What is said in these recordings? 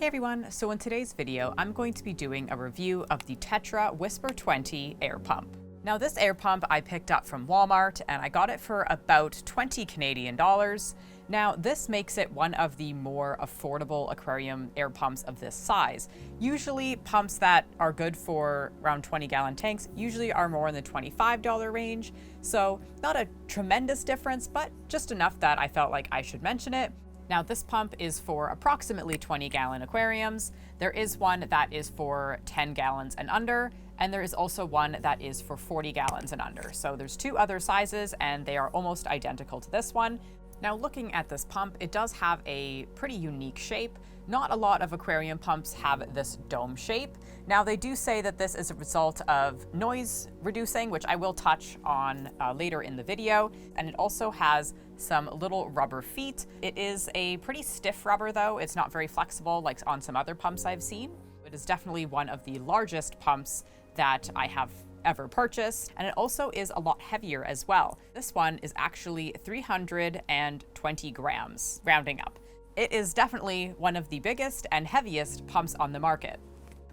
Hey everyone, so in today's video, I'm going to be doing a review of the Tetra Whisper 20 air pump. Now this air pump I picked up from Walmart and I got it for about 20 Canadian dollars. Now this makes it one of the more affordable aquarium air pumps of this size. Usually pumps that are good for around 20-gallon tanks usually are more in the $25 range. So not a tremendous difference, but just enough that I felt like I should mention it. Now this pump is for approximately 20-gallon aquariums. There is one that is for 10 gallons and under, and there is also one that is for 40 gallons and under. So there's two other sizes and they are almost identical to this one. Now looking at this pump, it does have a pretty unique shape. Not a lot of aquarium pumps have this dome shape. Now they do say that this is a result of noise reducing, which I will touch on later in the video. And it also has some little rubber feet. It is a pretty stiff rubber though. It's not very flexible like on some other pumps I've seen. It is definitely one of the largest pumps that I have ever purchased, and it also is a lot heavier as well. This one is actually 320 grams, rounding up. It is definitely one of the biggest and heaviest pumps on the market.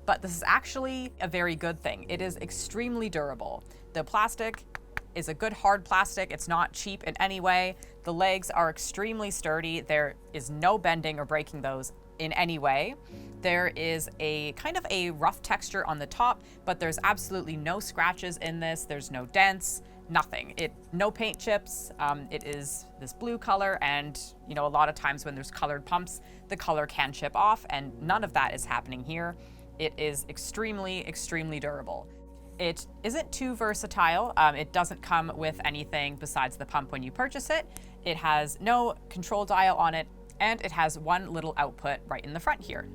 But this is actually a very good thing. It is extremely durable. The plastic is a good hard plastic. It's not cheap in any way. The legs are extremely sturdy. There is no bending or breaking those in any way. There is a kind of a rough texture on the top, but there's absolutely no scratches in this. There's no dents, nothing. No paint chips. It is this blue color, and you know, a lot of times when there's colored pumps, the color can chip off, and none of that is happening here. It is extremely, extremely durable. It isn't too versatile. It doesn't come with anything besides the pump when you purchase it. It has no control dial on it, and it has one little output right in the front here.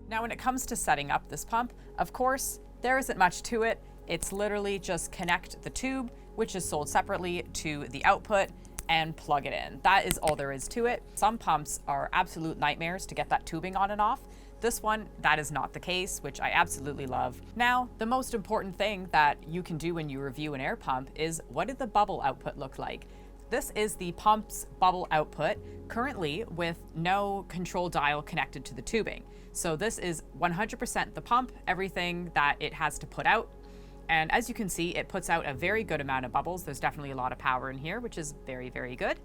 Now, when it comes to setting up this pump, of course, there isn't much to it. It's literally just connect the tube, which is sold separately, to the output and plug it in. That is all there is to it. Some pumps are absolute nightmares to get that tubing on and off. This one, that is not the case, which I absolutely love. Now, the most important thing that you can do when you review an air pump is, what did the bubble output look like? This is the pump's bubble output, currently with no control dial connected to the tubing. So this is 100% the pump, everything that it has to put out. And as you can see, it puts out a very good amount of bubbles. There's definitely a lot of power in here, which is very, very good.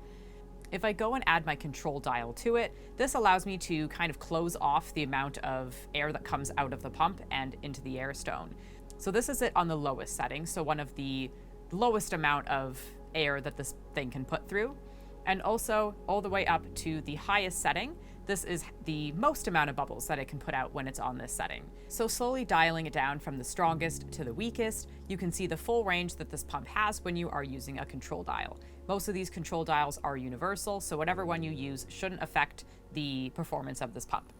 If I go and add my control dial to it, this allows me to kind of close off the amount of air that comes out of the pump and into the air stone. So this is it on the lowest setting, so one of the lowest amount of air that this thing can put through. And also all the way up to the highest setting, this is the most amount of bubbles that it can put out when it's on this setting. So slowly dialing it down from the strongest to the weakest, you can see the full range that this pump has when you are using a control dial. Most of these control dials are universal, so whatever one you use shouldn't affect the performance of this pump.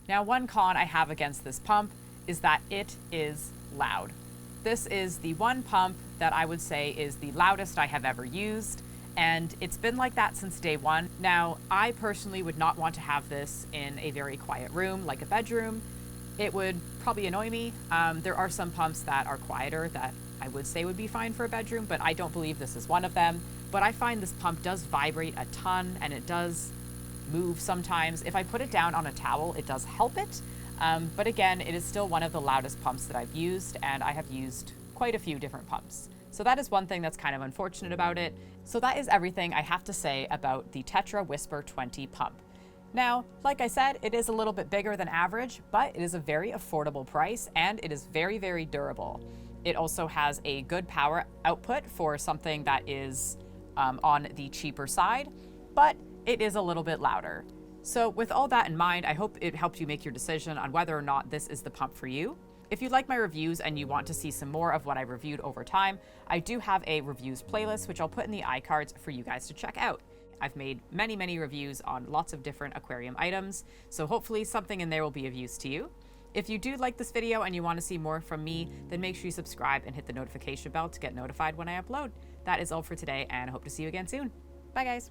Now, one con I have against this pump is that it is loud. This is the one pump that I would say is the loudest I have ever used, and it's been like that since day one. Now, I personally would not want to have this in a very quiet room, like a bedroom. It would probably annoy me. There are some pumps that are quieter that I would say would be fine for a bedroom, but I don't believe this is one of them. But I find this pump does vibrate a ton, and it does move sometimes. If I put it down on a towel, it does help it. But again, it is still one of the loudest pumps that I've used, and I have used quite a few different pumps. So that is one thing that's kind of unfortunate about it. So that is everything I have to say about the Tetra Whisper 20 pump. Now, like I said, it is a little bit bigger than average, but it is a very affordable price, and it is very, very durable. It also has a good power output for something that is on the cheaper side, but it is a little bit louder. So with all that in mind, I hope it helped you make your decision on whether or not this is the pump for you. If you like my reviews and you want to see some more of what I reviewed over time, I do have a reviews playlist, which I'll put in the iCards for you guys to check out. I've made many, many reviews on lots of different aquarium items, so hopefully something in there will be of use to you. If you do like this video and you want to see more from me, then make sure you subscribe and hit the notification bell to get notified when I upload. That is all for today, and I hope to see you again soon. Bye, guys.